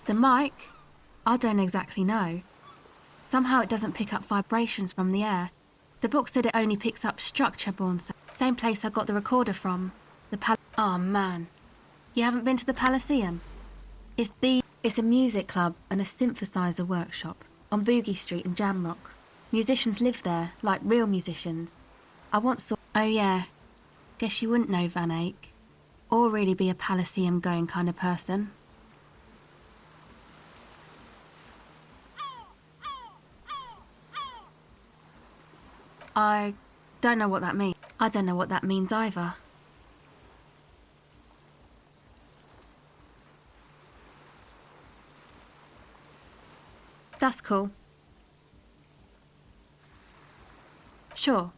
The mic? I don't exactly know. Somehow it doesn't pick up vibrations from the air. The book said it only picks up structure-borne sound. Same place I got the recorder from. Oh man. You haven't been to the Elysium? It's a music club and a synthesizer workshop on Boogie Street in Jamrock. Musicians live there, like real musicians. I once saw... Oh yeah. Guess you wouldn't know Van Eyck. Or really be a Elysium going kind of person. I don't know what that means. I don't know what that means either. That's cool. Sure.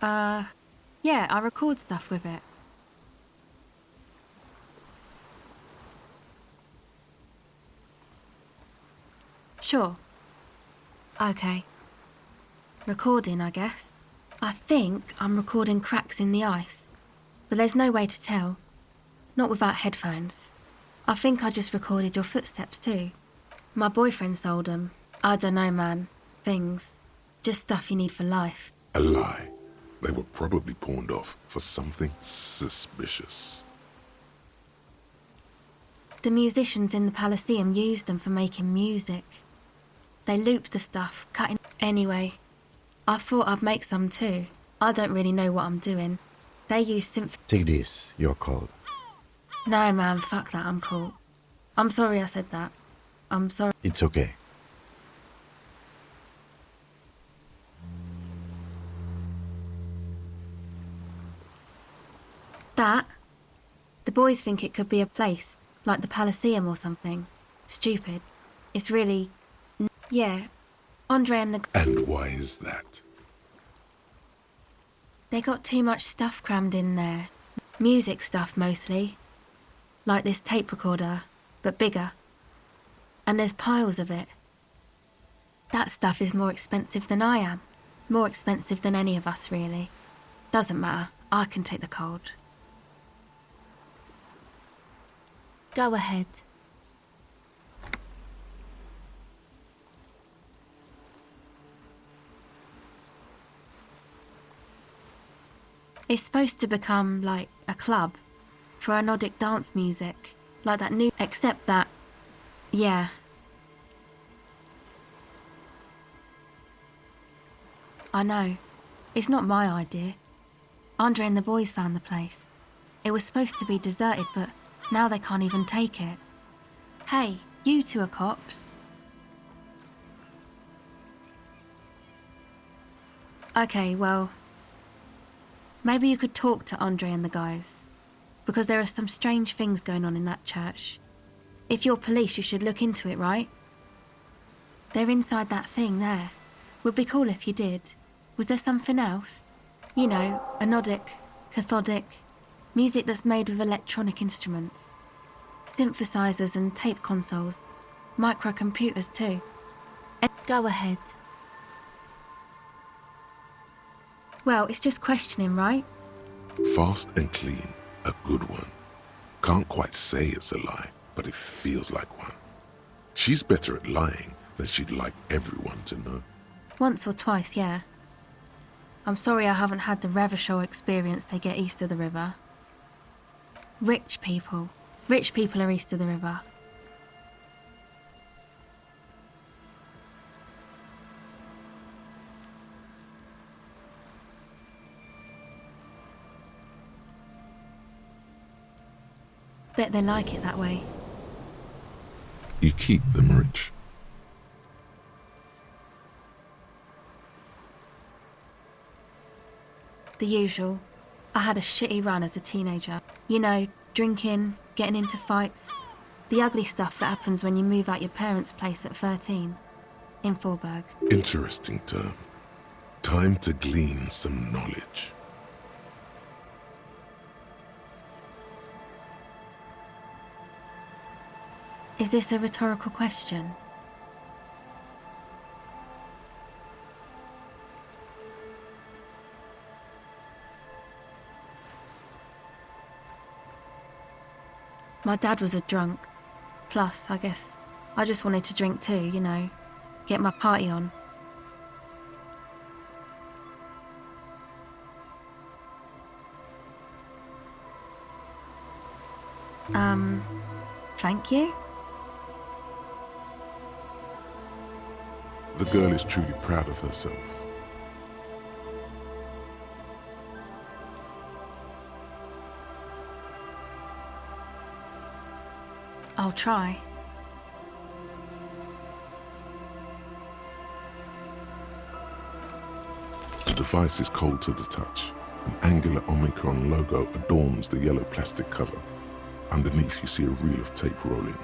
Yeah, I record stuff with it. Sure. Okay. Recording, I guess. I think I'm recording cracks in the ice, but there's no way to tell. Not without headphones. I think I just recorded your footsteps too. My boyfriend sold them. I don't know, man. Things. Just stuff you need for life. A lie. They were probably pawned off for something suspicious. The musicians in the Elysium used them for making music. They looped the stuff, cutting... Anyway, I thought I'd make some too. I don't really know what I'm doing. They use synth... Take this, you're cold. No, man, fuck that, I'm cool. I'm sorry I said that. I'm sorry. It's okay. That? The boys think it could be a place, like the Elysium or something. Stupid. It's really... Yeah. Andre and the... And why is that? They got too much stuff crammed in there. Music stuff, mostly. Like this tape recorder, but bigger. And there's piles of it. That stuff is more expensive than I am. More expensive than any of us, really. Doesn't matter. I can take the cold. Go ahead. It's supposed to become like a club for Nordic dance music, like that new... Except that... Yeah. I know. It's not my idea. Andre and the boys found the place. It was supposed to be deserted, but now they can't even take it. Hey, you two are cops. Okay, well... Maybe you could talk to Andre and the guys. Because there are some strange things going on in that church. If you're police, you should look into it, right? They're inside that thing there. Would be cool if you did. Was there something else? You know, anodic, cathodic, music that's made with electronic instruments. Synthesizers and tape consoles. Microcomputers too. Go ahead. Well, it's just questioning, right? Fast and clean. A good one. Can't quite say it's a lie, but it feels like one. She's better at lying than she'd like everyone to know. Once or twice, yeah. I'm sorry I haven't had the Revershaw experience they get east of the river. Rich people. Rich people are east of the river. Bet they like it that way. You keep them rich. The usual. I had a shitty run as a teenager. You know, drinking, getting into fights. The ugly stuff that happens when you move out your parents' place at 13. In Forberg. Interesting term. Time to glean some knowledge. Is this a rhetorical question? My dad was a drunk. Plus, I guess I just wanted to drink too, you know, get my party on. Thank you? The girl is truly proud of herself. I'll try. The device is cold to the touch. An angular Omicron logo adorns the yellow plastic cover. Underneath, you see a reel of tape rolling.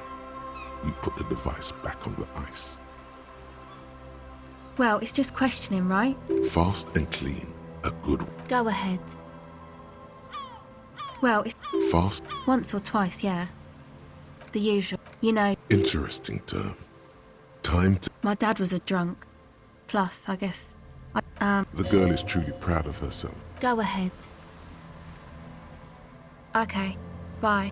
You put the device back on the ice. Well, it's just questioning, right? Fast and clean. A good one. Go ahead. Well, it's Fast. once or twice, yeah. The usual. You know, Interesting term. Time to... my dad was a drunk. Plus, I guess The girl is truly proud of herself. go ahead. Okay, bye.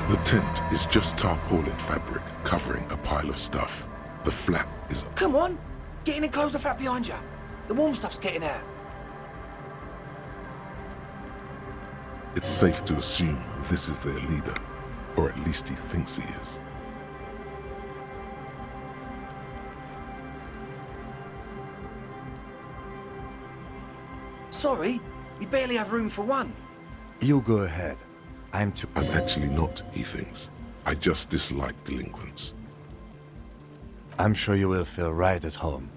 The tent is just tarpaulin fabric covering a pile of stuff. The flap is... Come on! Get in and close the flap behind you. The warm stuff's getting out. It's safe to assume this is their leader. Or at least he thinks he is. Sorry, we barely have room for one. You go ahead. I'm actually not, he thinks. I just dislike delinquents. I'm sure you will feel right at home.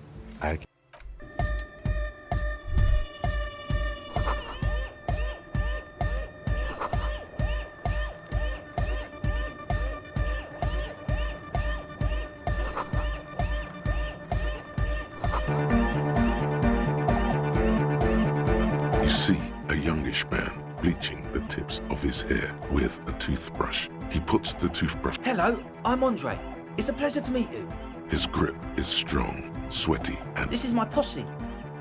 You see a youngish man bleaching the tips of his hair with a toothbrush. He puts the toothbrush... Hello, I'm Andre. It's a pleasure to meet you. His grip is strong, sweaty, and... This is my posse,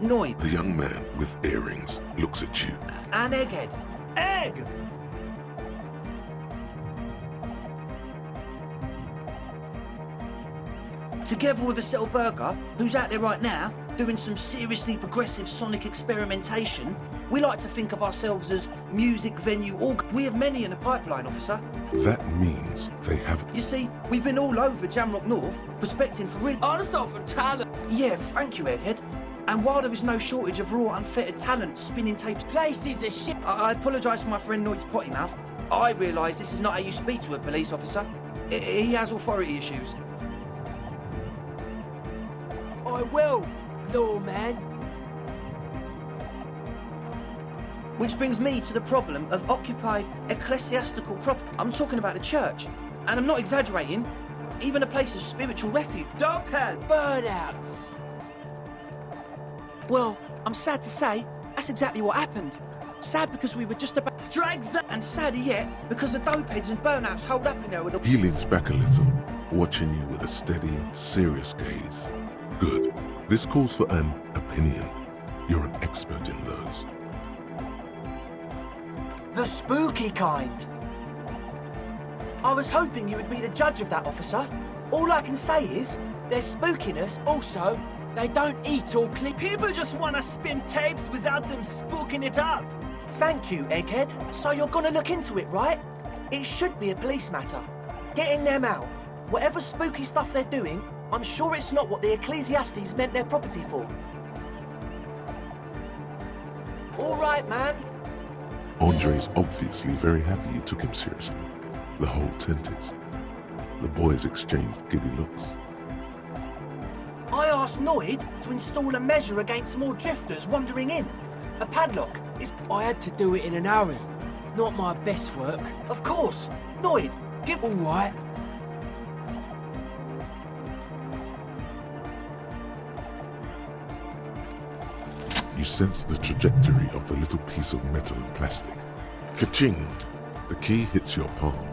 Noid, The young man with earrings looks at you. and Egghead. Egg! Together with a Settle Burger, who's out there right now, doing some seriously progressive sonic experimentation, we like to think of ourselves as music venue org. We have many in the pipeline, officer. That means they have... You see, we've been all over Jamrock North, prospecting for real... Also for talent. Yeah, thank you, Egghead. And while there is no shortage of raw, unfettered talent spinning tapes... Places are shit. I apologise for my friend Noid's potty mouth. I realise this is not how you speak to a police officer. He has authority issues. I will, lawman. Which brings me to the problem of occupied ecclesiastical property. I'm talking about the church. And I'm not exaggerating. Even a place of spiritual refuge. Doghead. Burnouts. Well, I'm sad to say, that's exactly what happened. Sad because we were just about... Strikes that. And sadder yet, because the dopeheads and burnouts hold up in there with the... He leans back a little, watching you with a steady, serious gaze. Good. This calls for an opinion. You're an expert in those. The spooky kind. I was hoping you would be the judge of that, officer. All I can say is, there's spookiness. Also, they don't eat or clean. People just want to spin tapes without them spooking it up. Thank you, Egghead. So you're gonna look into it, right? It should be a police matter. Getting them out. Whatever spooky stuff they're doing, I'm sure it's not what the Ecclesiastes meant their property for. All right, man. Andre's obviously very happy you took him seriously. The whole tent is. The boys exchanged giddy looks. I asked Noid to install a measure against more drifters wandering in. A padlock is... I had to do it in an hurry. Not my best work. Of course. Noid, give... All right. You sense the trajectory of the little piece of metal and plastic. Ka-ching! The key hits your palm.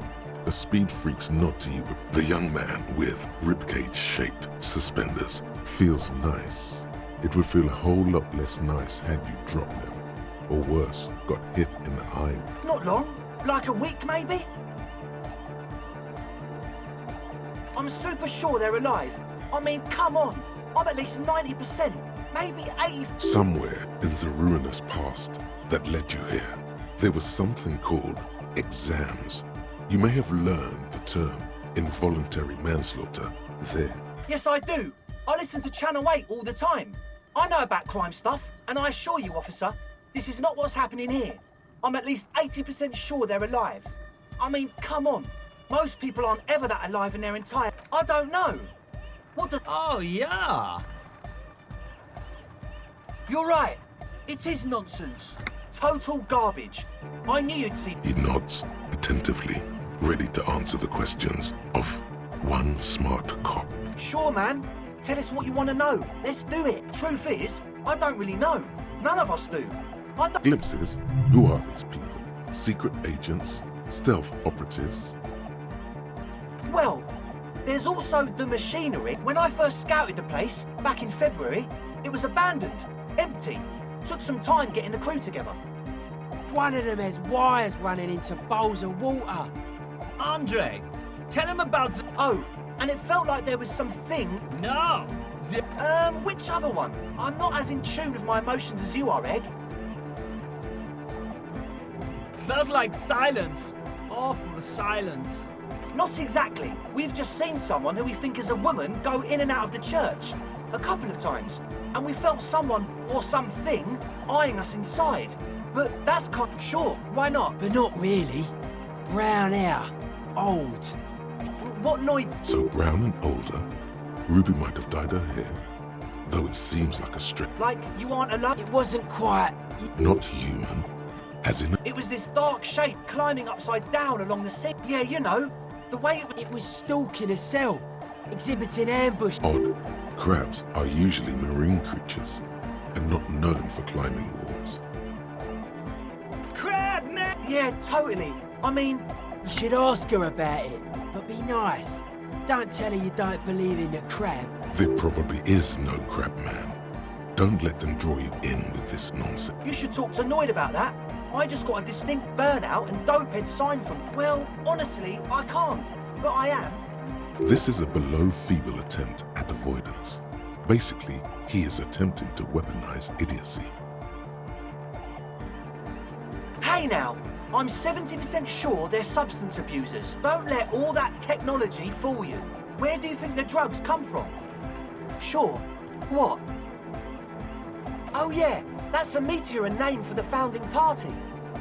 The speed freaks nod to you. The young man with ribcage-shaped suspenders feels nice. It would feel a whole lot less nice had you dropped them. or worse, got hit in the eye. Not long. Like a week, maybe? I'm super sure they're alive. I mean, come on. I'm at least 90%, maybe 80%. Somewhere in the ruinous past that led you here, there was something called exams. You may have learned the term involuntary manslaughter there. Yes, I do. I listen to Channel 8 all the time. I know about crime stuff, and I assure you, officer, this is not what's happening here. I'm at least 80% sure they're alive. I mean, come on. Most people aren't ever that alive in their entire... I don't know. What does... Oh, yeah. You're right. It is nonsense. Total garbage. I knew you'd see... He nods attentively, ready to answer the questions of one smart cop. Sure, man. Tell us what you want to know. Let's do it. Truth is, I don't really know. None of us do. I don't... Glimpses? Who are these people? Secret agents? Stealth operatives? Well, there's also the machinery. When I first scouted the place, back in February, it was abandoned, empty. Took some time getting the crew together. One of them has wires running into bowls of water. Andre, tell him about the... Oh, and it felt like there was something... No! The... Which other one? I'm not as in tune with my emotions as you are, Egg. Felt like silence. Awful silence. Not exactly. We've just seen someone who we think is a woman go in and out of the church. A couple of times. And we felt someone, or something, eyeing us inside. But that's kind of... Sure, why not? But not really. Brown hair. Old. What noise... So brown and older, Ruby might have dyed her hair, though it seems like a strip. Like, you aren't alone? It wasn't quite... Not human, as in... It was this dark shape climbing upside down along the sea. Yeah, you know, the way it... It was stalking a cell, exhibiting ambush. Odd. Crabs are usually marine creatures, and not known for climbing walls. Crab, man! Yeah, totally. I mean... You should ask her about it, but be nice. Don't tell her you don't believe in the crab. There probably is no crab man. Don't let them draw you in with this nonsense. You should talk to Noid about that. I just got a distinct burnout and dopehead sign from... Well, honestly, I can't. But I am. This is a below feeble attempt at avoidance. Basically, he is attempting to weaponize idiocy. Hey now, I'm 70% sure they're substance abusers. Don't let all that technology fool you. Where do you think the drugs come from? Sure. What? Oh yeah, that's a meteor and name for the founding party.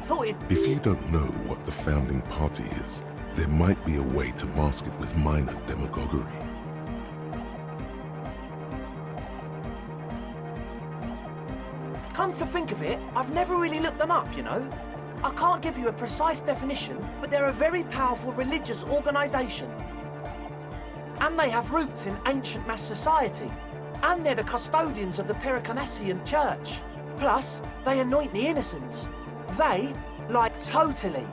Thought it... If you don't know what the founding party is, there might be a way to mask it with minor demagoguery. Come to think of it, I've never really looked them up, you know? I can't give you a precise definition, but they're a very powerful religious organisation. And they have roots in ancient mass society. And they're the custodians of the Pericarnassian Church. Plus, they anoint the innocents. They, like, totally.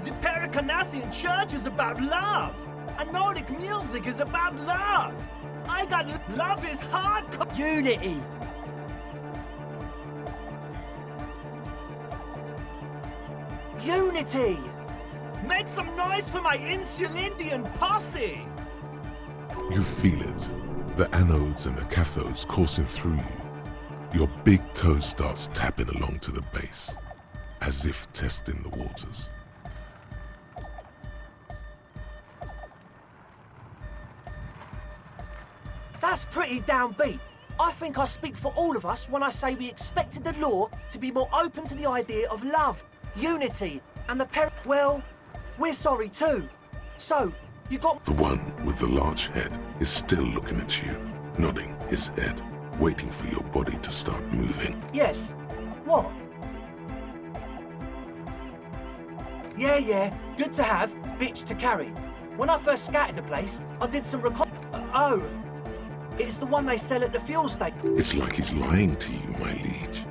The Pericarnassian Church is about love. And Nordic music is about love. I got... Love is hardcore. Unity. Unity! Make some noise for my Insulindian posse. You feel it. The anodes and the cathodes coursing through you. Your big toe starts tapping along to the base, as if testing the waters. That's pretty downbeat. I think I speak for all of us when I say we expected the law to be more open to the idea of love, unity, and the Well, we're sorry too. So, you got... The one with the large head is still looking at you, nodding his head, waiting for your body to start moving. Yes. What? Yeah, good to have, bitch to carry. When I first scouted the place, I did some oh. It's the one they sell at the fuel station. It's like he's lying to you, my liege.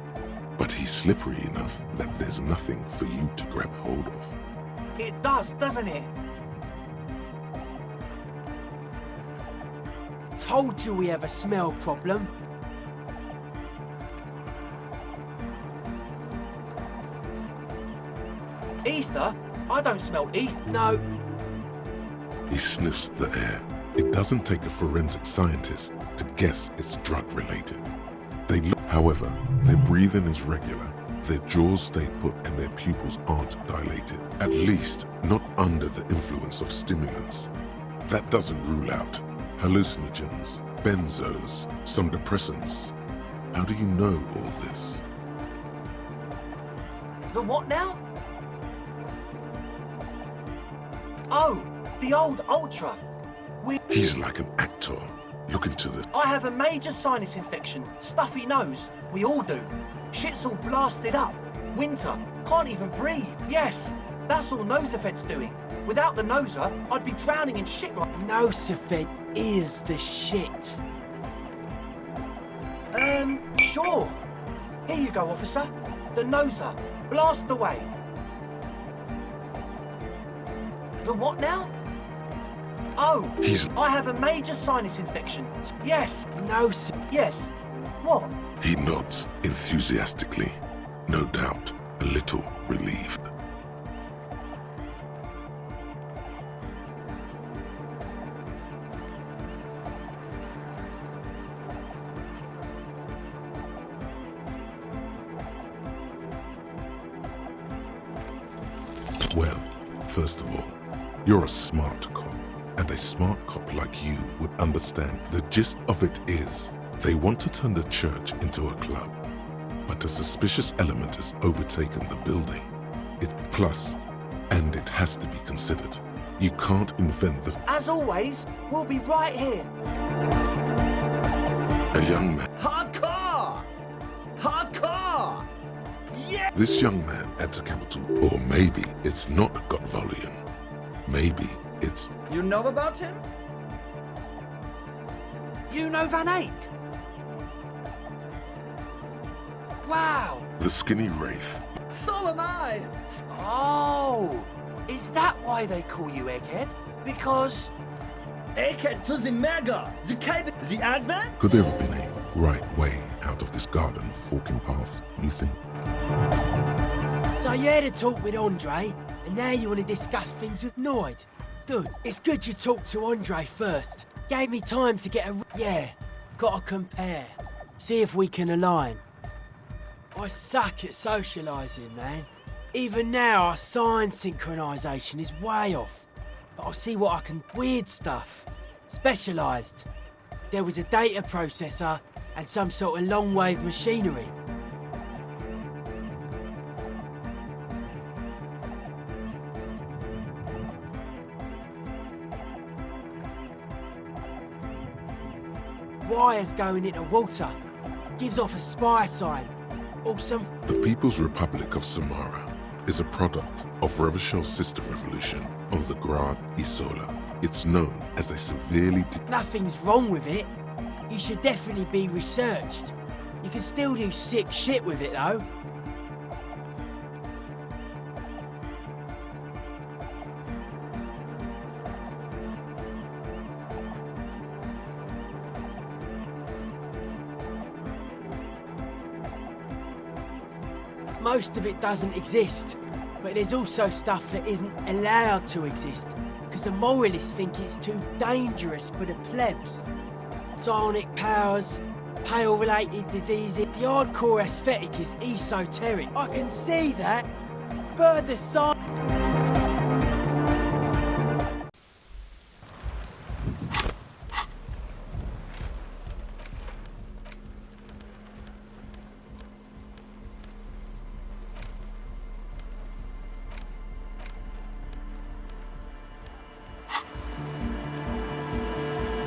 But he's slippery enough that there's nothing for you to grab hold of. It does, doesn't it? Told you we have a smell problem. Ether? I don't smell ether. No. He sniffs the air. It doesn't take a forensic scientist to guess it's drug-related. They look, however, their breathing is regular, their jaws stay put and their pupils aren't dilated. At least, not under the influence of stimulants. That doesn't rule out hallucinogens, benzos, some depressants. How do you know all this? The what now? Oh, the old Ultra. He's like an actor. Look into the... I have a major sinus infection, stuffy nose. We all do. Shit's all blasted up. Winter, can't even breathe. Yes, that's all Nosafed's doing. Without the Noser, I'd be drowning in shit right... Nosafed is the shit. Sure. Here you go, officer. The Noser. Blast away. The what now? Oh, I have a major sinus infection. Yes. Yes. What? He nods enthusiastically, no doubt a little relieved. Well, first of all, you're a smart cop, and a smart cop like you would understand. The gist of it is, they want to turn the church into a club, but a suspicious element has overtaken the building. And it has to be considered. You can't invent the... As always, we'll be right here. A young man... Hardcore! Hardcore! Yeah! This young man adds a capital, or maybe it's not got volume. Maybe it's... You know about him? You know Van Eyck? Wow! the skinny wraith. So am I! Oh! Is that why they call you Egghead? Because... Egghead to the Mega! The KBB! The Advent? Could there have been a right way out of this garden of forking paths, you think? So you had a talk with Andre, and now you want to discuss things with Noid. Good. It's good you talked to Andre first. Gave me time to get a... Yeah, gotta compare. See if we can align. I suck at socialising, man. Even now, our sign synchronisation is way off. But I'll see what I can... Weird stuff. Specialised. There was a data processor and some sort of long-wave machinery. Wires going into water. Gives off a spy sign. Or some... The People's Republic of Samara is a product of Revachel's sister revolution on the Grand Isola. It's known as a severely... Nothing's wrong with it. You should definitely be researched. You can still do sick shit with it, though. Most of it doesn't exist, but there's also stuff that isn't allowed to exist, because the moralists think it's too dangerous for the plebs. Psionic powers, pale-related diseases, the hardcore aesthetic is esoteric. I can see that. Further side...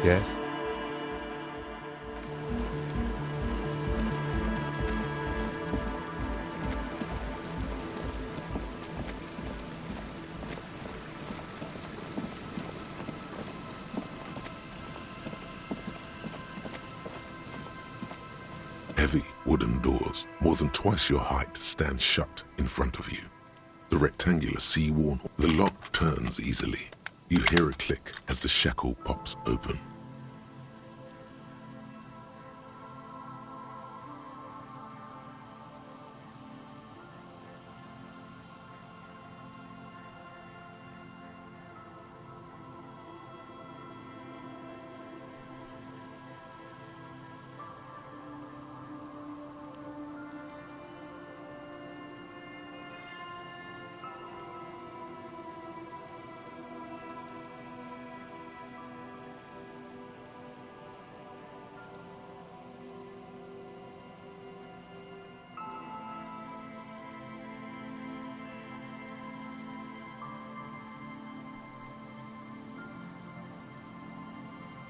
Yes? Heavy wooden doors, more than twice your height, stand shut in front of you. The rectangular sea-worn, the lock turns easily. You hear a click as the shackle pops open.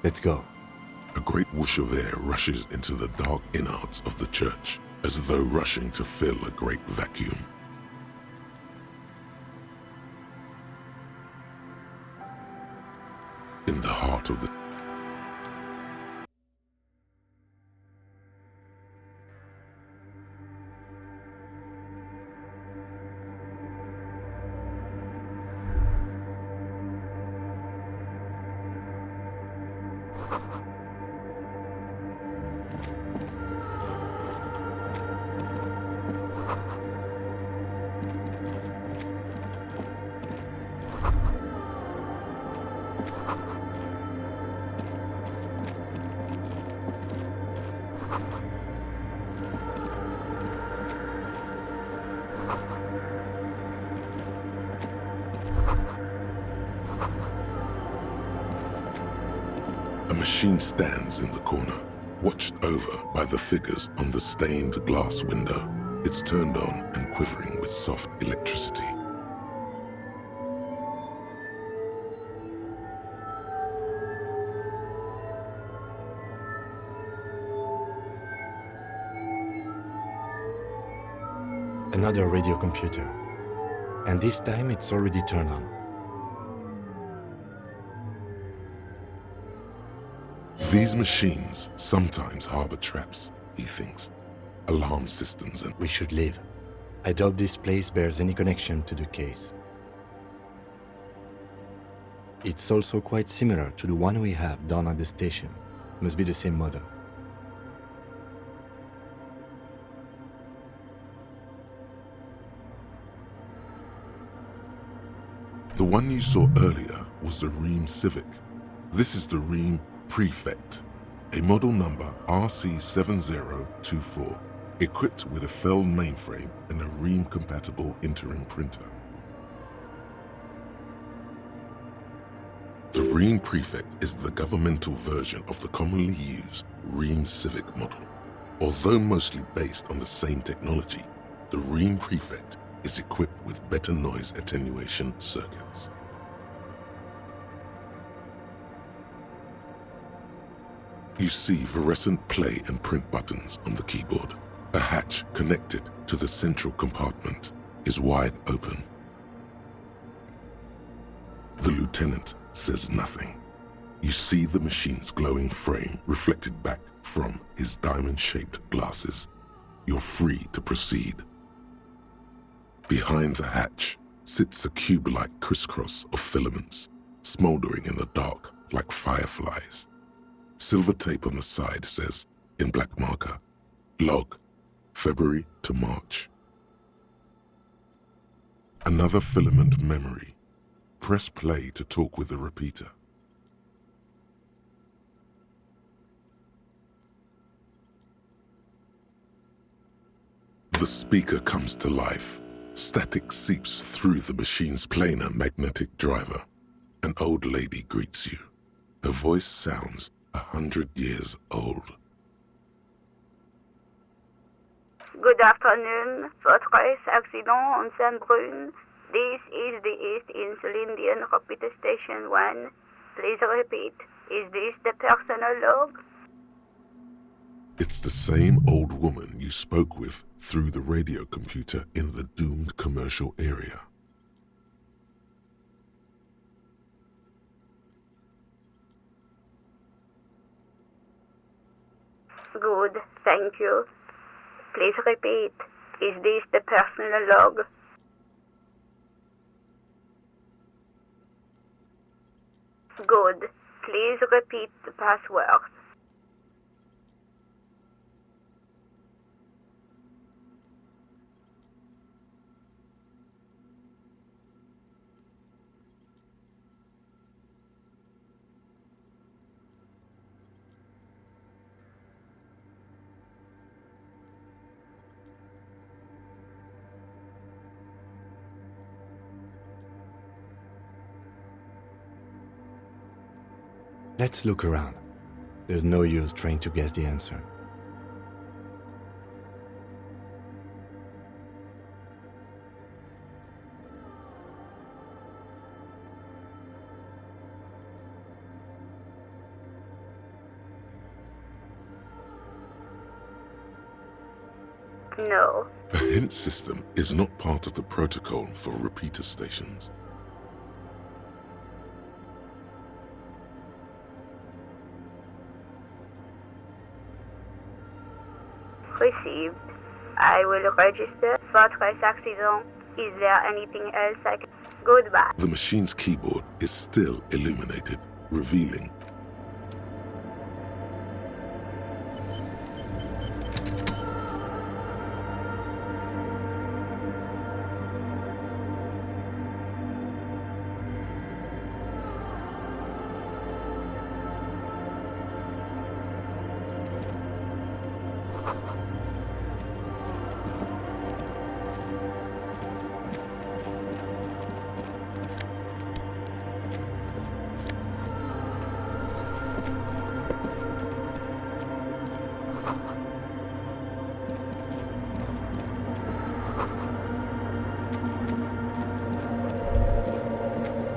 Let's go. A great whoosh of air rushes into the dark innards of the church, as though rushing to fill a great vacuum. In the heart of the A machine stands in the corner, watched over by the figures on the stained glass window. It's turned on and quivering with soft electricity. Another radio computer. And this time it's already turned on. These machines sometimes harbor traps, he thinks. Alarm systems and... We should leave. I doubt this place bears any connection to the case. It's also quite similar to the one we have down at the station. Must be the same model. The one you saw earlier was the Ream Civic. This is the Ream Prefect, a model number RC7024, equipped with a Fell mainframe and a Ream-compatible interim printer. The Ream Prefect is the governmental version of the commonly used Ream Civic model. Although mostly based on the same technology, the Ream Prefect is equipped with better noise attenuation circuits. You see fluorescent play and print buttons on the keyboard. A hatch connected to the central compartment is wide open. The lieutenant says nothing. You see the machine's glowing frame reflected back from his diamond-shaped glasses. You're free to proceed. Behind the hatch sits a cube-like crisscross of filaments, smoldering in the dark like fireflies. Silver tape on the side says, in black marker, log, February to March. Another filament memory. Press play to talk with the repeater. The speaker comes to life. Static seeps through the machine's planar magnetic driver. An old lady greets you. Her voice sounds 100 years old. Good afternoon, Fortress Accident on Saint-Brune. This is the East Insulindian Repeater Station 1. Please repeat. Is this the personal log? It's the same old woman you spoke with through the radio computer in the doomed commercial area. Good, thank you. Please repeat. Is this the personal log? Good. Please repeat the password. Let's look around. There's no use trying to guess the answer. No. A hint system is not part of the protocol for repeater stations. Received. I will register. Votre accident. Is there anything else I can... Goodbye. The machine's keyboard is still illuminated, revealing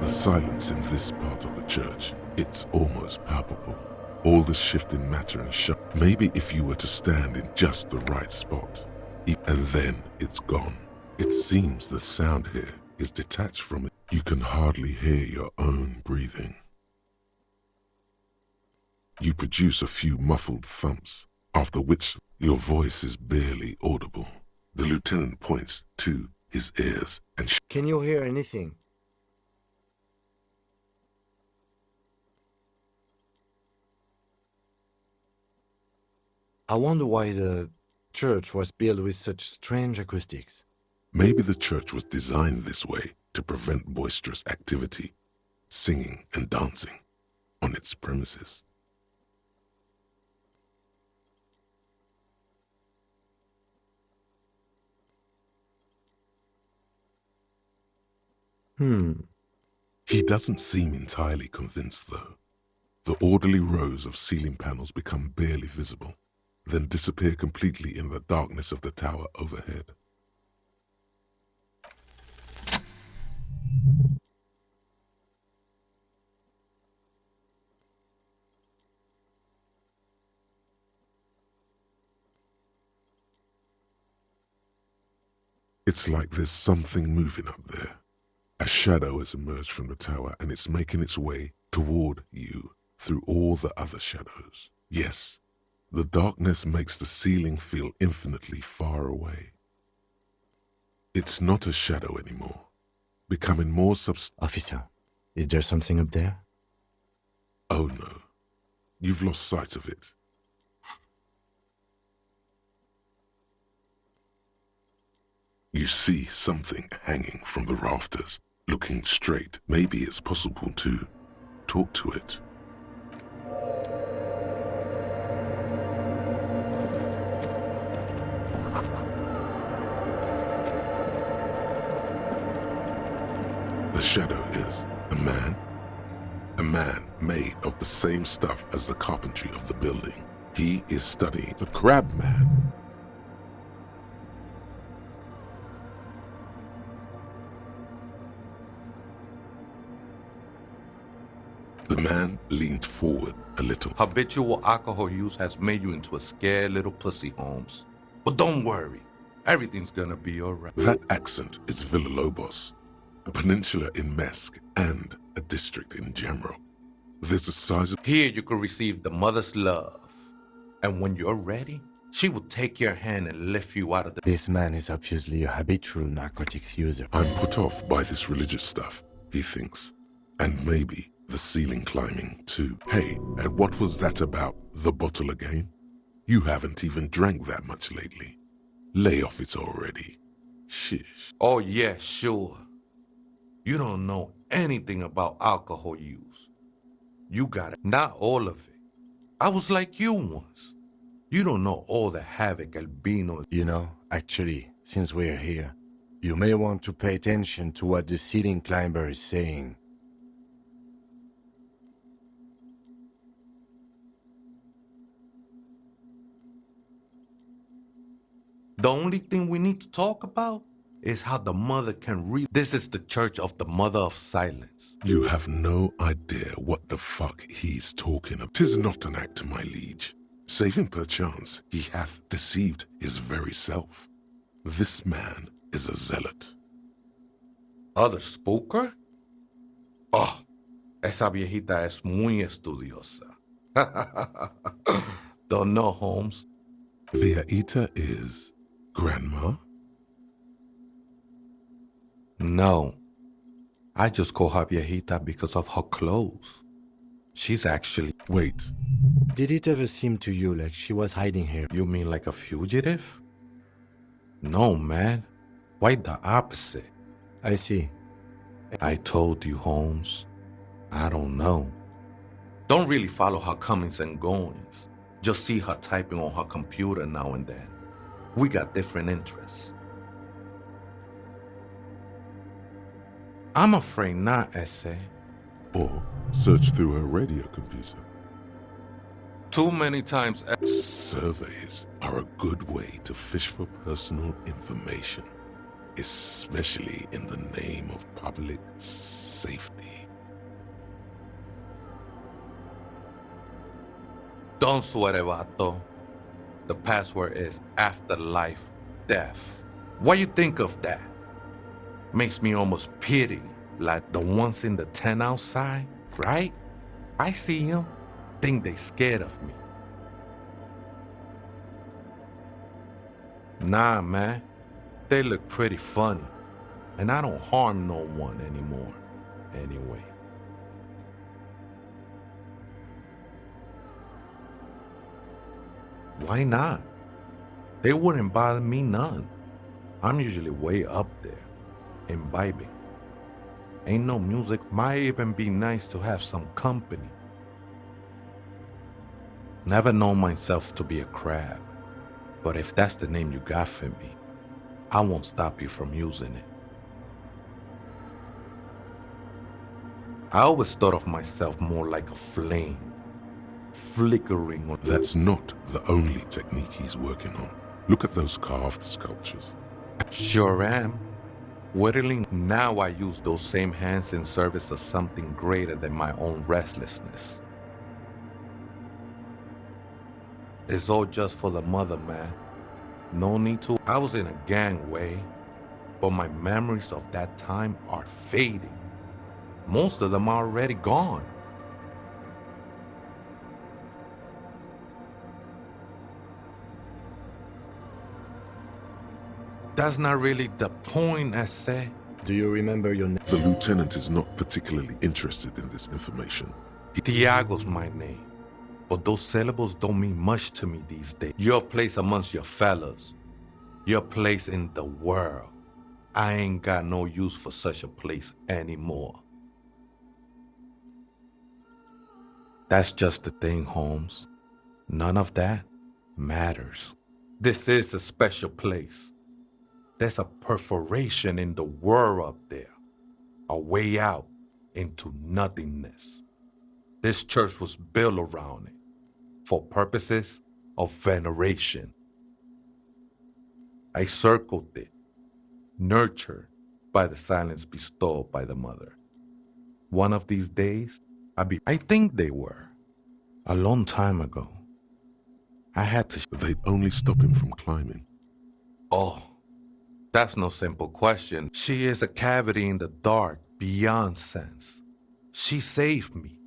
the silence in this part of the church. It's almost palpable. All the shift in matter and maybe if you were to stand in just the right spot, and then it's gone. It seems the sound here is detached from it. You can hardly hear your own breathing. You produce a few muffled thumps, after which your voice is barely audible. The lieutenant points to his ears and Can you hear anything? I wonder why the church was built with such strange acoustics. maybe the church was designed this way to prevent boisterous activity, singing and dancing on its premises. He doesn't seem entirely convinced, though. The orderly rows of ceiling panels become barely visible, then disappear completely in the darkness of the tower overhead. It's like there's something moving up there. A shadow has emerged from the tower and it's making its way toward you through all the other shadows. Yes, the darkness makes the ceiling feel infinitely far away. It's not a shadow anymore, becoming more Officer, is there something up there? Oh no, you've lost sight of it. You see something hanging from the rafters, looking straight. Maybe it's possible to talk to it. The shadow is a man made of the same stuff as the carpentry of the building. He is studying the crab man. The man leaned forward a little. Habitual alcohol use has made you into a scared little pussy, Holmes. But don't worry, everything's gonna be alright. That accent is Villalobos, a peninsula in Mesk and a district in Jamrock. There's a size of... Here you can receive the mother's love. And when you're ready, she will take your hand and lift you out of the... This man is obviously a habitual narcotics user. I'm put off by this religious stuff, he thinks. And maybe the ceiling climbing too. Hey, and what was that about the bottle again? You haven't even drank that much lately. Lay off it already. Shish. Oh yeah, sure. You don't know anything about alcohol use. You got it. Not all of it. I was like you once. You don't know all the havoc Albino... You know, actually, since we're here, you may want to pay attention to what the ceiling climber is saying. The only thing we need to talk about is how the mother can read. This is the Church of the Mother of Silence. You have no idea what the fuck he's talking of. 'Tis not an act, my liege. Save him perchance, he hath deceived his very self. This man is a zealot. Other spooker? Oh, esa viejita es muy estudiosa. Don't know, Holmes. The Aita is Grandma? No. I just call her viejita because of her clothes. She's actually... Wait, Did it ever seem to you like she was hiding here? You mean like a fugitive? No, man. Quite the opposite. I see. I told you, Holmes. I don't know. Don't really follow her comings and goings. Just see her typing on her computer now and then. We got different interests. I'm afraid not, Essay. or search through her radio computer. Too many times. Surveys are a good way to fish for personal information, especially in the name of public safety. Don't sweat it, vato. The password is afterlife death. What you think of that? Makes me almost pity, like the ones in the tent outside, right? I see them, think they scared of me. Nah, man, they look pretty funny, and I don't harm no one anymore, anyway. Why not? They wouldn't bother me none. I'm usually way up there, imbibing. Ain't no music, might even be nice to have some company. Never known myself to be a crab, but if that's the name you got for me, I won't stop you from using it. I always thought of myself more like a flame, flickering on... That's not the only technique he's working on. Look at those carved sculptures. Sure am. Whittling, now I use those same hands in service of something greater than my own restlessness. It's all just for the mother, man. No need to. I was in a gangway, but my memories of that time are fading. Most of them are already gone. That's not really the point, I say. Do you remember your name? The lieutenant is not particularly interested in this information. Tiago's my name, but those syllables don't mean much to me these days. Your place amongst your fellas, your place in the world. I ain't got no use for such a place anymore. That's just the thing, Holmes. None of that matters. This is a special place. There's a perforation in the world up there, a way out into nothingness. This church was built around it for purposes of veneration. I circled it, nurtured by the silence bestowed by the mother. One of these days, I think they were, a long time ago. I had to... They'd only stop him from climbing. Oh, that's no simple question. She is a cavity in the dark, beyond sense. She saved me,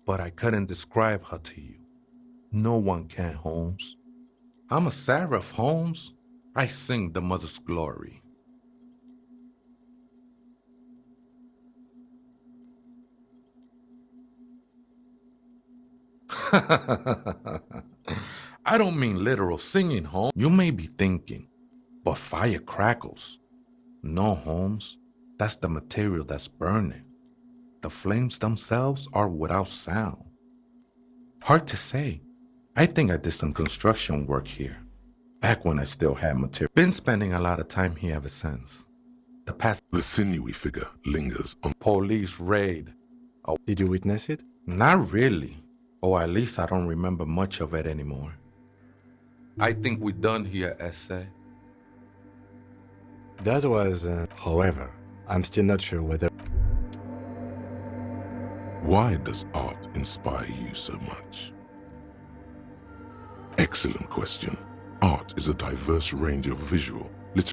but I couldn't describe her to you. No one can, Holmes. I'm a seraph, Holmes. I sing the mother's glory. I don't mean literal singing, Holmes. You may be thinking, but fire crackles. No, Holmes, that's the material that's burning. The flames themselves are without sound. Hard to say. I think I did some construction work here, back when I still had material. Been spending a lot of time here ever since. The past... The sinewy figure lingers on. Police raid. Oh, Did you witness it? not really. Or at least I don't remember much of it anymore. I think we're done here, Essay. That was, however, I'm still not sure whether... Why does art inspire you so much? Excellent question. Art is a diverse range of visual,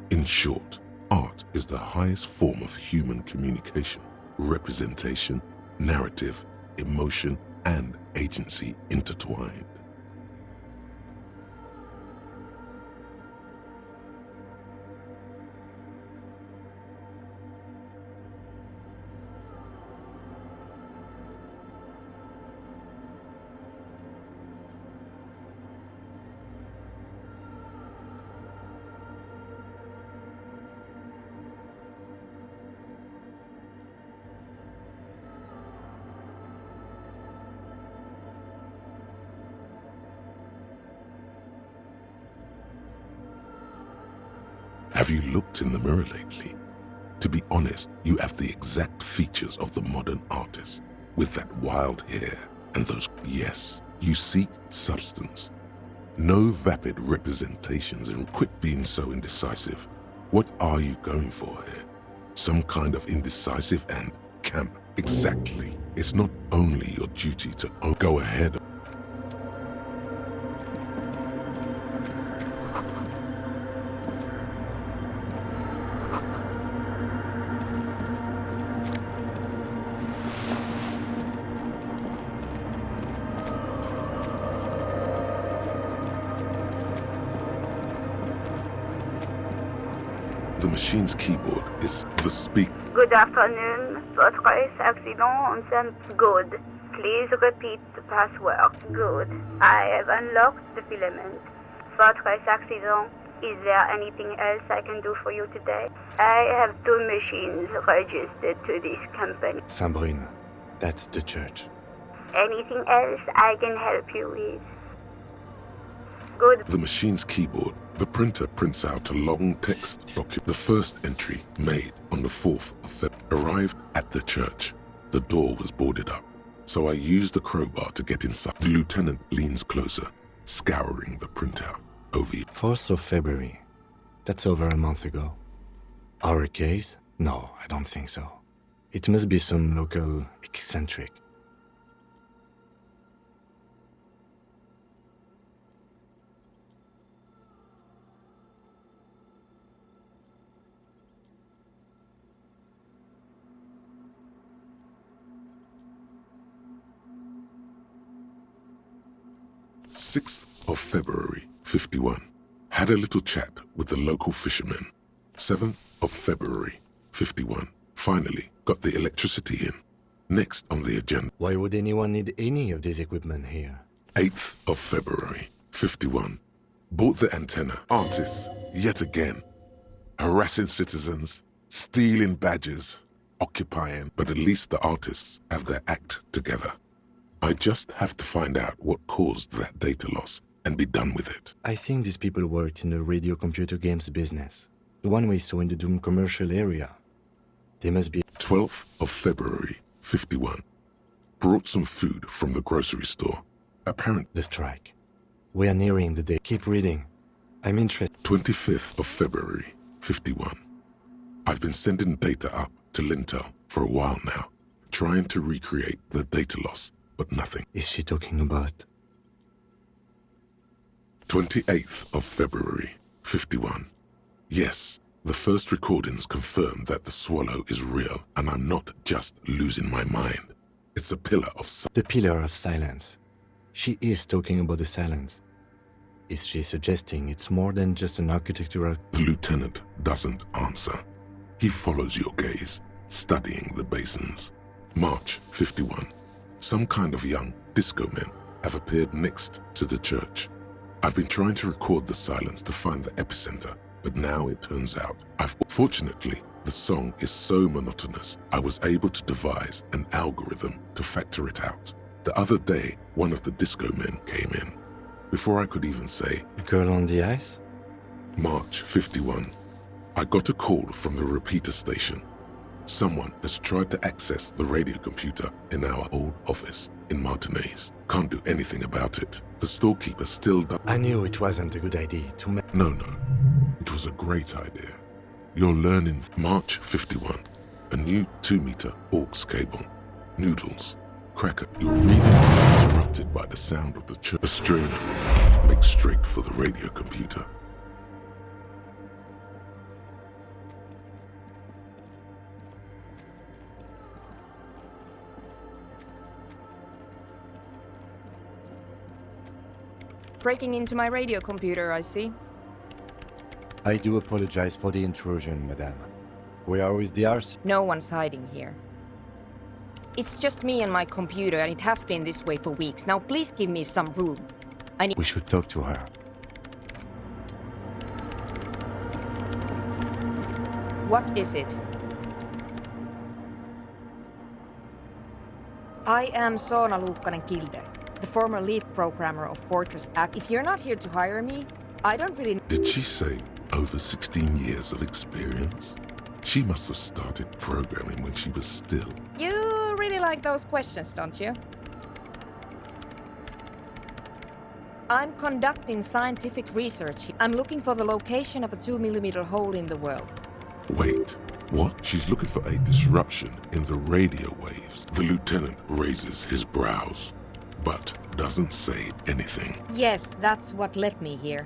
In short, art is the highest form of human communication, representation, narrative, emotion, and agency intertwined. Have you looked in the mirror lately? To be honest, you have the exact features of the modern artist, with that wild hair and those... Yes, you seek substance. No vapid representations, and quit being so indecisive. What are you going for here? Some kind of indecisive and camp? Exactly. It's not only your duty to go ahead. The machine's keyboard is the speak. Good afternoon. Votre accident on some good. Please repeat the password. Good. I have unlocked the filament. Votre accident. Is there anything else I can do for you today? I have 2 machines registered to this company. Saint-Brune, that's the church. Anything else I can help you with? Good. The machine's keyboard. The printer prints out a long text document. The first entry, made on the 4th of February, arrived at the church. The door was boarded up, so I used the crowbar to get inside. The lieutenant leans closer, scouring the printout. Over. 4th of February. That's over a month ago. Our case? No, I don't think so. It must be some local eccentric. Of February, 51. Had a little chat with the local fishermen. 7th of February, 51. Finally got the electricity in. Next on the agenda. Why would anyone need any of this equipment here? 8th of February, 51. Bought the antenna. Artists, yet again. Harassing citizens, stealing badges, occupying. But at least the artists have their act together. I just have to find out what caused that data loss and be done with it. I think these people worked in the radio computer games business. The one we saw in the Doom commercial area. They must be... 12th of February, 51. Brought some food from the grocery store. Apparently... The strike. We are nearing the day. Keep reading. I'm interested. 25th of February, 51. I've been sending data up to Lintel for a while now, trying to recreate the data loss, but nothing. Is she talking about? 28th of February, 51. Yes, the first recordings confirm that the swallow is real, and I'm not just losing my mind. It's a pillar of... The pillar of silence. She is talking about the silence. Is she suggesting it's more than just an architectural... The lieutenant doesn't answer. He follows your gaze, studying the basins. March 51. Some kind of young disco men have appeared next to the church. I've been trying to record the silence to find the epicenter, but now it turns out Fortunately, the song is so monotonous, I was able to devise an algorithm to factor it out. The other day, one of the disco men came in. Before I could even say, "The girl on the ice?" March 51. I got a call from the repeater station. Someone has tried to access the radio computer in our old office in Martinez. Can't do anything about it. The storekeeper still does. I knew it wasn't a good idea to make... No. It was a great idea. You're learning. March 51. A new 2-meter aux cable. Noodles. Cracker. Your reading is interrupted by the sound of the church. A strange woman makes straight for the radio computer. breaking into my radio computer, I see. I do apologize for the intrusion, madame. We are with the RC. No one's hiding here. It's just me and my computer, and it has been this way for weeks. Now please give me some room. We should talk to her. What is it? I am Soona Luukkanen-Kilde, the former lead programmer of Fortress Act. If you're not here to hire me, I don't really... Did she say over 16 years of experience? She must have started programming when she was still. You really like those questions, don't you? I'm conducting scientific research. I'm looking for the location of a 2mm hole in the world. Wait, what? She's looking for a disruption in the radio waves. The lieutenant raises his brows, but doesn't say anything. Yes, that's what led me here.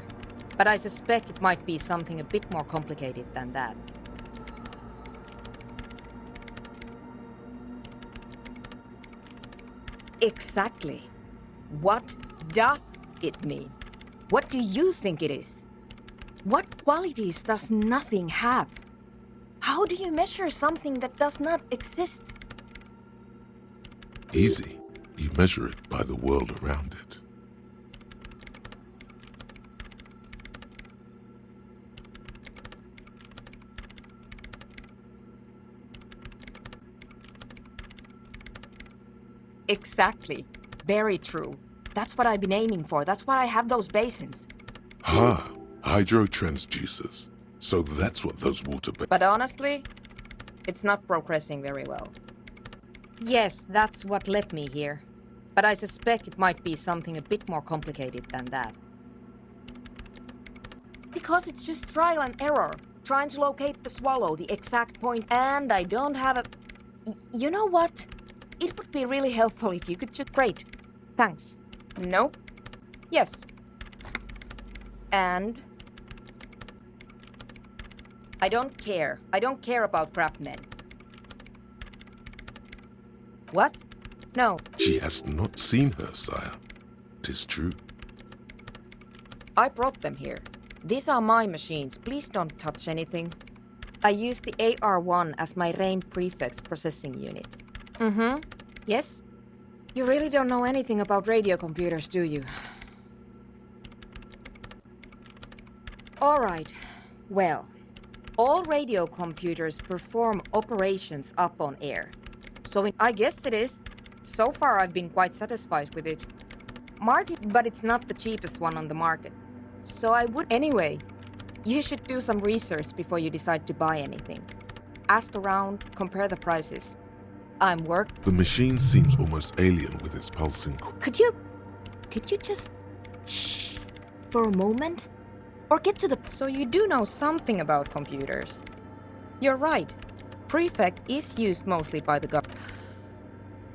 But I suspect it might be something a bit more complicated than that. Exactly. What does it mean? What do you think it is? What qualities does nothing have? How do you measure something that does not exist? Easy. You measure it by the world around it. Exactly. Very true. That's what I've been aiming for. That's why I have those basins. Ha! Hydrotransducers. So that's what those water... But honestly, it's not progressing very well. Yes, that's what led me here. But I suspect it might be something a bit more complicated than that. Because it's just trial and error. Trying to locate the swallow, the exact point, and I don't have a... You know what? It would be really helpful if you could just... Great. Thanks. Nope. Yes. And... I don't care. I don't care about crab men. What? No. She has not seen her, sire. 'Tis true. I brought them here. These are my machines. Please don't touch anything. I use the AR-1 as my RAIM prefix processing unit. Mm-hmm. Yes? You really don't know anything about radio computers, do you? All right. Well, all radio computers perform operations up on air. So I guess it is. So far I've been quite satisfied with it. But it's not the cheapest one on the market. So I would... Anyway, you should do some research before you decide to buy anything. Ask around, compare the prices. The machine seems almost alien with its pulsing... Could you just... shh... for a moment? Or get to the... So you do know something about computers. You're right. Prefect is used mostly by the government.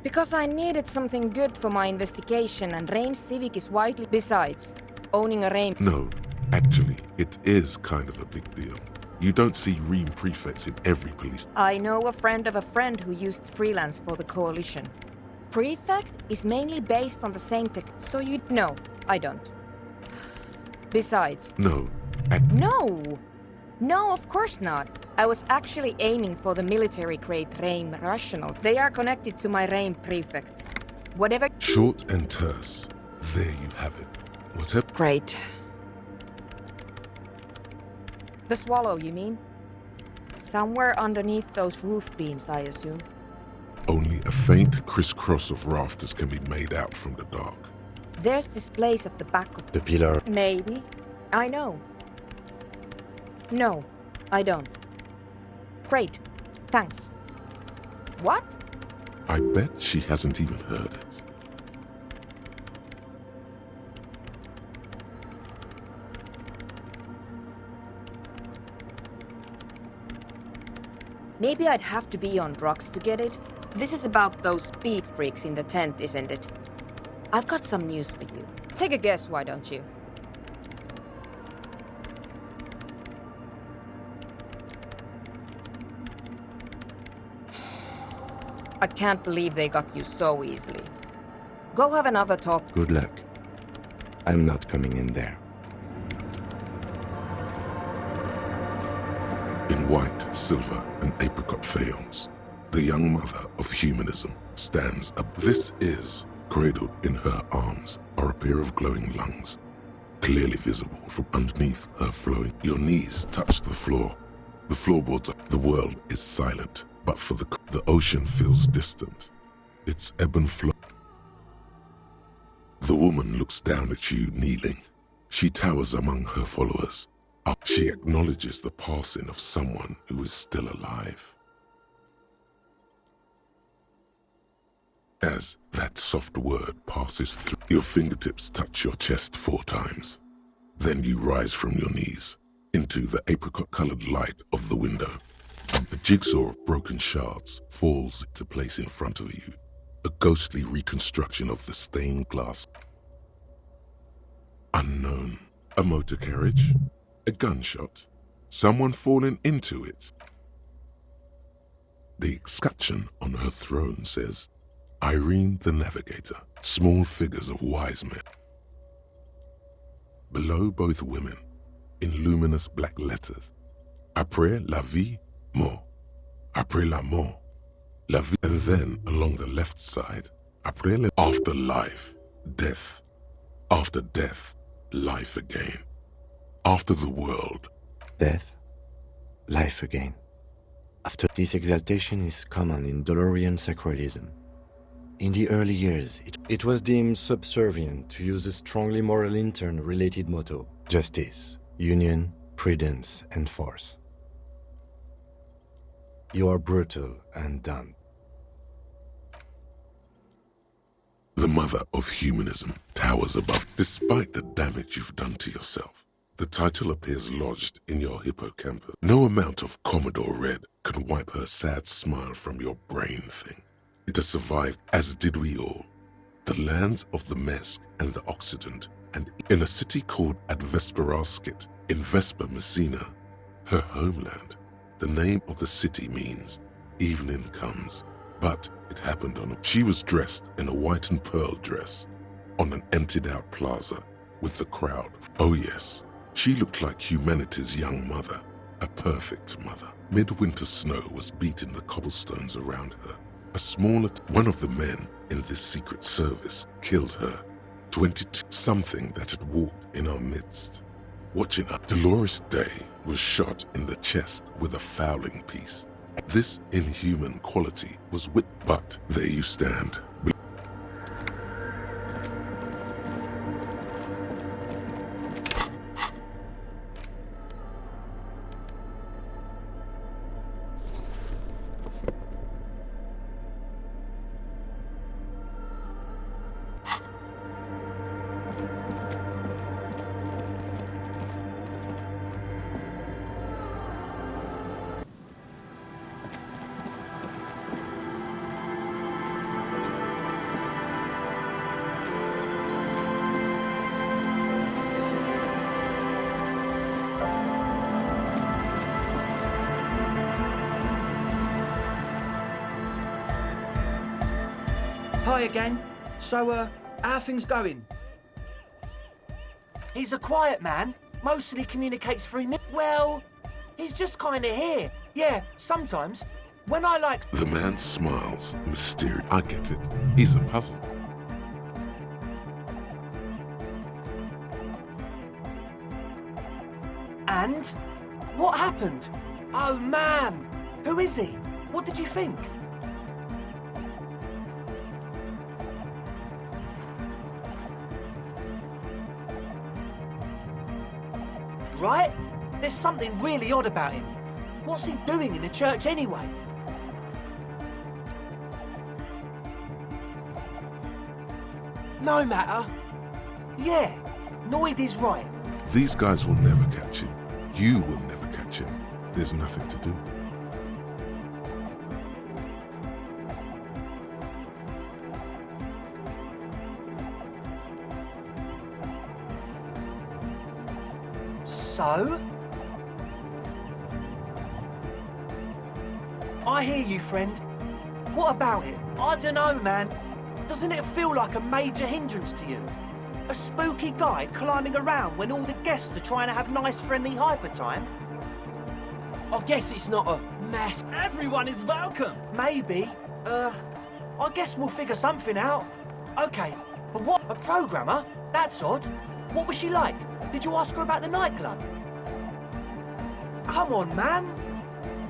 Because I needed something good for my investigation, and RAIM Civic is widely... Besides, owning a RAIM... No, actually, it is kind of a big deal. You don't see RAIM prefects in every police... I know a friend of a friend who used to freelance for the Coalition. Prefect is mainly based on the same tech... So you... No, I don't. Besides... No. No, of course not. I was actually aiming for the military-grade RAIM Rational. They are connected to my RAIM prefect. Whatever... Short and terse. There you have it. Whatever... Great. The swallow, you mean? Somewhere underneath those roof beams, I assume. Only a faint crisscross of rafters can be made out from the dark. There's this place at the back of... The pillar. Maybe. I know. No, I don't. Great. Thanks. What? I bet she hasn't even heard it. Maybe I'd have to be on drugs to get it. This is about those speed freaks in the tent, isn't it? I've got some news for you. Take a guess, why don't you? I can't believe they got you so easily. Go have another talk. Good luck. I'm not coming in there. In white, silver, and apricot faience, the young mother of humanism stands up. This is, cradled in her arms, are a pair of glowing lungs, clearly visible from underneath her flowing. Your knees touch the floor. The floorboards are. The world is silent, but for the ocean feels distant. Its ebb and flow. The woman looks down at you kneeling. She towers among her followers. She acknowledges the passing of someone who is still alive. As that soft word passes through, your fingertips touch your chest 4 times. Then you rise from your knees into the apricot-colored light of the window. A jigsaw of broken shards falls into place in front of you, a ghostly reconstruction of the stained glass. Unknown. A motor carriage? A gunshot? Someone falling into it? The escutcheon on her throne says, Irene the Navigator, small figures of wise men. Below both women, in luminous black letters, Après la vie, mort. Après la mort, la vie. And then along the left side, Après la after life, death. After death, life again. After the world. Death, life again. After this exaltation is common in Dolorian sacralism. In the early years, it was deemed subservient to use a strongly moral intern-related motto: justice, union, prudence, and force. You are brutal and done. The mother of humanism towers above. Despite the damage you've done to yourself, the title appears lodged in your hippocampus. No amount of Commodore Red can wipe her sad smile from your brain thing. It has survived, as did we all. The lands of the Mesk and the Occident, and in a city called Advesperaskit, in Vesper Messina, her homeland. The name of the city means evening comes, but it happened on she was dressed in a white and pearl dress on an emptied out plaza with the crowd. Oh yes, she looked like humanity's young mother, a perfect mother. Midwinter snow was beating the cobblestones around her. A smaller one of the men in this secret service killed her. 22, something that had walked in our midst. Watching her, Dolores Day was shot in the chest with a fowling piece. This inhuman quality was but there you stand. Hi again. So, how are things going? He's a quiet man. Mostly communicates through me. Well, he's just kinda here. Yeah, sometimes. When I like... The man smiles, mysterious. I get it. He's a puzzle. And? What happened? Oh, man! Who is he? What did you think? Right? There's something really odd about him. What's he doing in the church anyway? No matter. Yeah, Noid is right. These guys will never catch him. You will never catch him. There's nothing to do. So? I hear you, friend. What about it? I don't know, man. Doesn't it feel like a major hindrance to you? A spooky guy climbing around when all the guests are trying to have nice, friendly hyper time? I guess it's not a mass. Everyone is welcome. Maybe. I guess we'll figure something out. Okay, but what? A programmer? That's odd. What was she like? Did you ask her about the nightclub? Come on, man.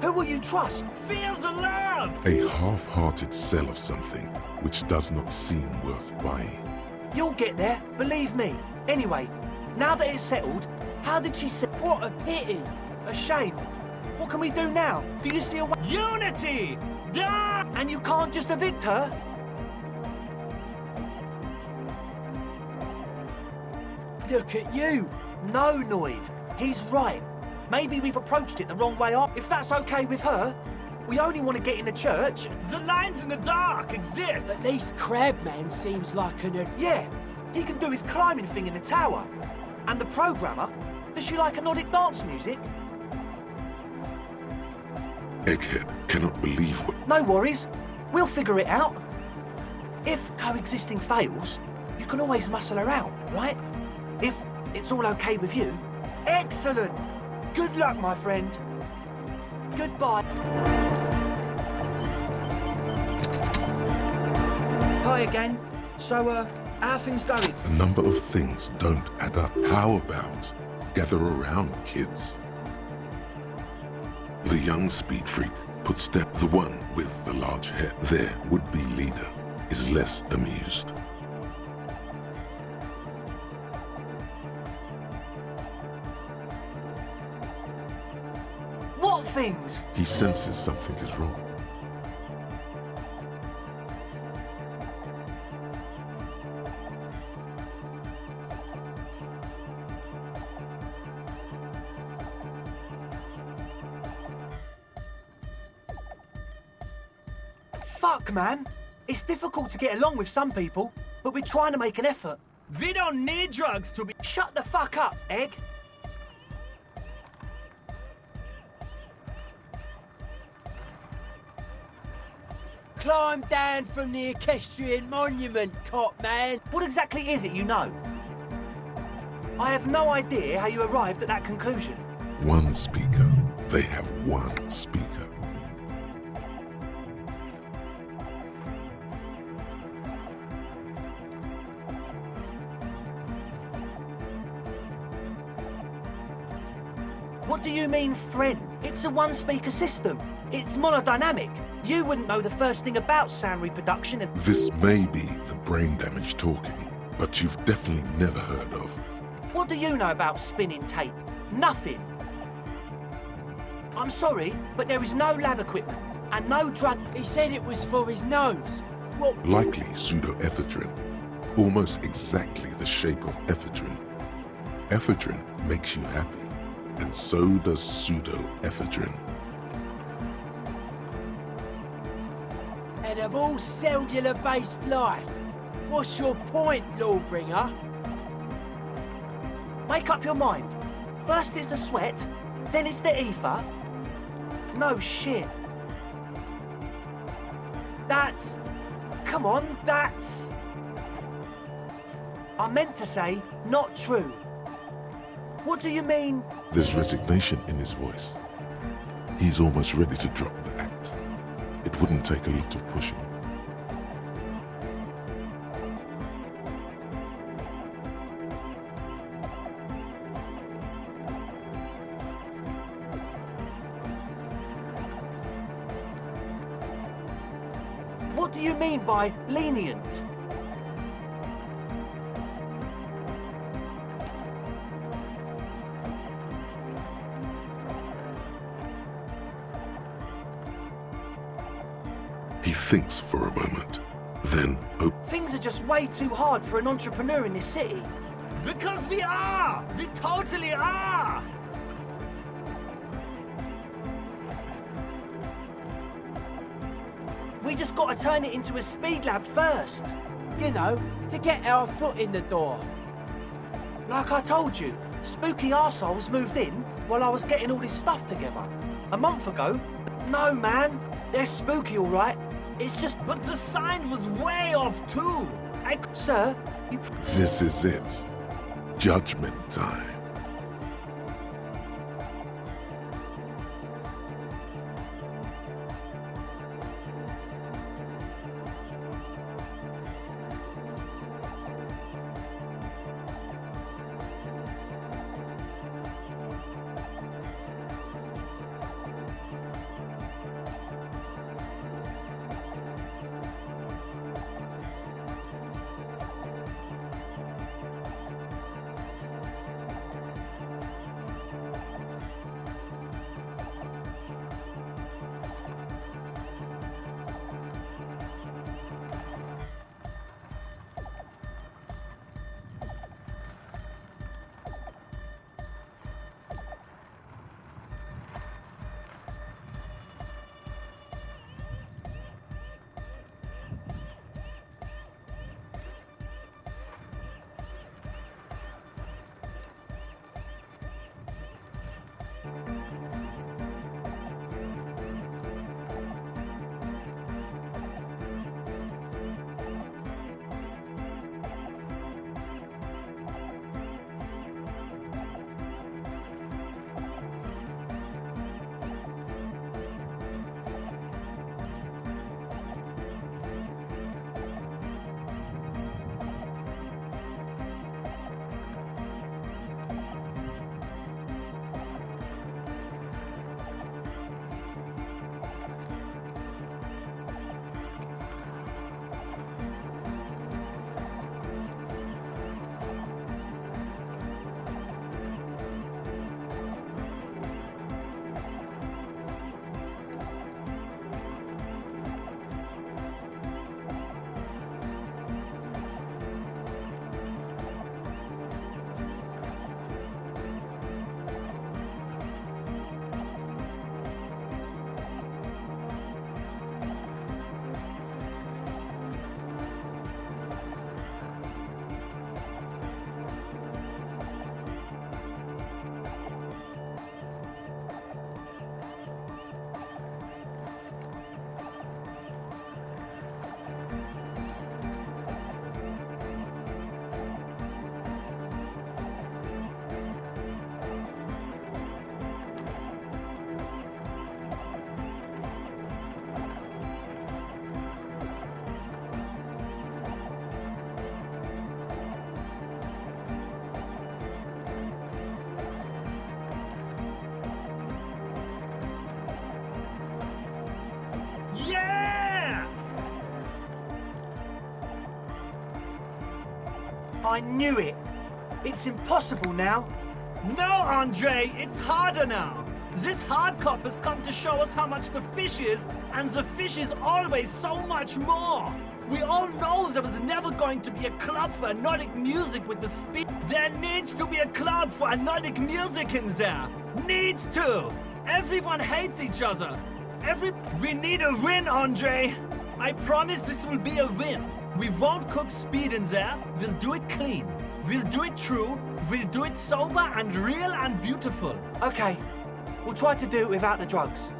Who will you trust? Feels the love. A half-hearted sell of something which does not seem worth buying. You'll get there, believe me. Anyway, now that it's settled, how did she say? What a pity. A shame. What can we do now? Do you see a way? Unity! Da! And you can't just evict her? Look at you. No, Noid. He's right. Maybe we've approached it the wrong way up. If that's okay with her, we only want to get in the church. The lines in the dark exist. At least Crabman seems like an... Yeah, he can do his climbing thing in the tower. And the programmer, does she like Nordic dance music? Egghead cannot believe what... No worries. We'll figure it out. If coexisting fails, you can always muscle her out, right? If it's all okay with you. Excellent! Good luck, my friend. Goodbye. Hi again. So, how are things going? A number of things don't add up. How about gather around, kids? The young speed freak puts down the one with the large head. Their would-be leader is less amused. What things? He senses something is wrong. Fuck, man. It's difficult to get along with some people, but we're trying to make an effort. We don't need drugs to be... Shut the fuck up, Egg. Climb down from the equestrian monument, cop man. What exactly is it you know? I have no idea how you arrived at that conclusion. One speaker. They have one speaker. What do you mean, friend? It's a one-speaker system. It's monodynamic. You wouldn't know the first thing about sound reproduction and... This may be the brain damage talking, but you've definitely never heard of. What do you know about spinning tape? Nothing. I'm sorry, but there is no lab equipment and no drug... He said it was for his nose. What? Likely pseudoephedrine. Almost exactly the shape of ephedrine. Ephedrine makes you happy, and so does pseudoephedrine. And of all cellular-based life, what's your point, Lawbringer? Make up your mind. First it's the sweat, then it's the ether. No shit. That's... Come on, that's... I meant to say, not true. What do you mean? There's resignation in his voice. He's almost ready to drop the act. It wouldn't take a lot of pushing. What do you mean by lenient? He thinks for a moment, then Things are just way too hard for an entrepreneur in this city. Because we are! We totally are! We just gotta turn it into a speed lab first. You know, to get our foot in the door. Like I told you, spooky arseholes moved in while I was getting all this stuff together. A month ago. No, man. They're spooky, all right. It's just... But the sign was way off too! Sir, you... This is it. Judgment time. I knew it. It's impossible now. No, Andre, it's harder now. This hard cop has come to show us how much the fish is, and the fish is always so much more. We all know there was never going to be a club for Nordic music with the speed. There needs to be a club for Nordic music in there. Needs to. Everyone hates each other. We need a win, Andre. I promise this will be a win. We won't cook speed in there. We'll do it clean. We'll do it true. We'll do it sober and real and beautiful. Okay, we'll try to do it without the drugs.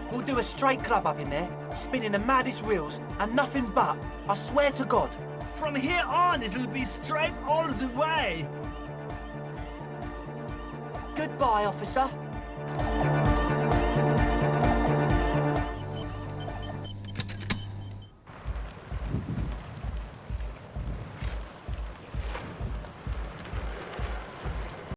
We'll do a straight club up in there, spinning the maddest reels, and nothing but, I swear to God. From here on, it'll be straight all the way. Goodbye, officer.